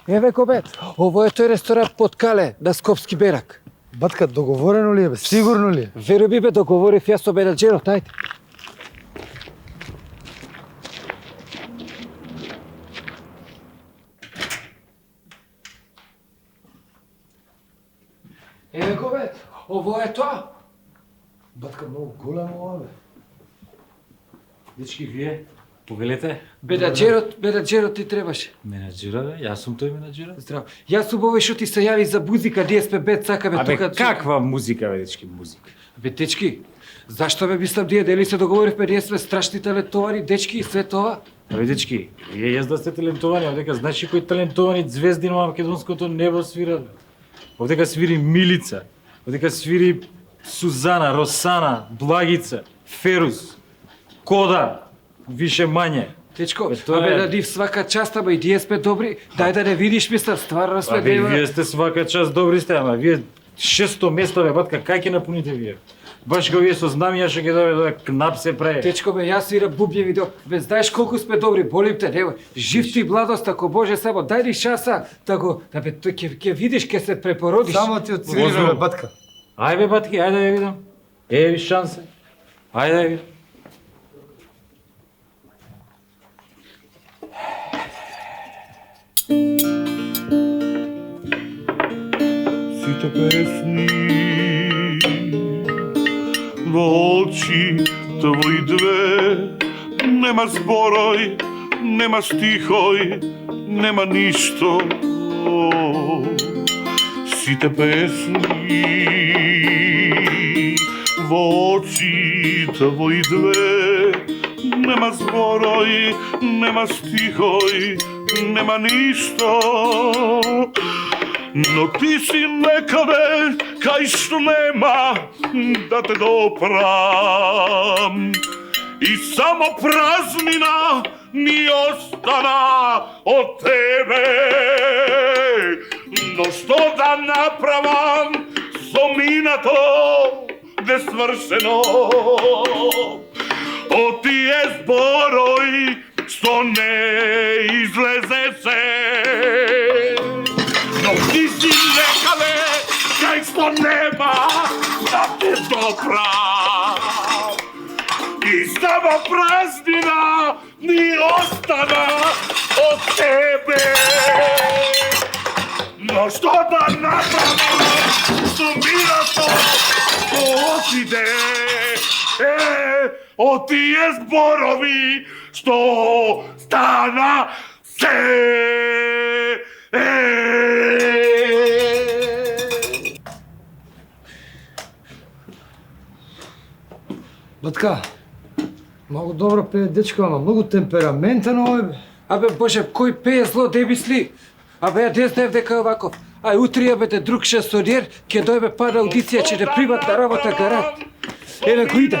Еве го бе, ово е тој ресторан под Кале, на Скопски берак. Батка, договорено ли е бе? Сигурно ли е? Веруј бе, договорив јас со менаџерот, ајде. Еве го бе, ово е тоа. Батка, многу големо ова бе. Дечки, вие повелете. Менаџерот ти требаше. Менаџера, бе, јас сум тој менаџера. Здраво. Јас сум овој што ти се јави за музика, DSP бед сакаме Абе, тука. каква музика, бе, дечки, музика? Бе, дечки, зашто бе мислам ние дали се договоривме, ние сме страшни талентовани дечки и све тоа? Абе, дечки, вие јас да сте талентовани, овдека знаеш кои талентовани звезди на македонското небо свират? Овдека свири Милица, овдека свири Сузана, Росана, Благица, Ферус, Кода, више мање. Дечко, тоа абе е. да нив свака част, ама и ние сме добри, дај да не видиш, мислам, стварно сме Абе, нема. вие сте свака час добри сте, ама вие 600 места, бе, батка, кај ќе напуните вие? Баш го вие со знамија што ќе добе кнап се прави. Дечко, бе, јас свирам бубњеви до... Бе, знаеш колку сме добри, болим те, немој. Жив ти младост, ако може, само дај ни шанса да го... Да бе, тој ќе видиш, ќе се препородиш. Само ти отцвири бе, батка. Ајде, бе, батки, ајде да ја видам. Еви шансе. Ајде да ја видам. Сите песни во очи твои две, нема зборој, нема стихој, нема ништо. Сите песни во очи твои две, нема зборој, нема стихој, нема ништо. Но ти си некаде кај што нема да те допрам. И само празнина ми остана од тебе. Но што да направам со минато несвршено? Од тие зборој што не излезеше. Но ти си некаде кај што нема да те допрам. И само празнина ми остана од тебе. Но што да направам со мирато што отиде? Од тие зборови што стана се. Батка, многу добро пее дечко, ама многу темпераментен овој бе. Абе, Боже, кој пее зло, де мисли? Абе, ја не знаев дека е оваков. Ај, утре ја бете друг шансонер, ќе дојме пада аудиција, ќе не примат на работа гарант. Еве го иде.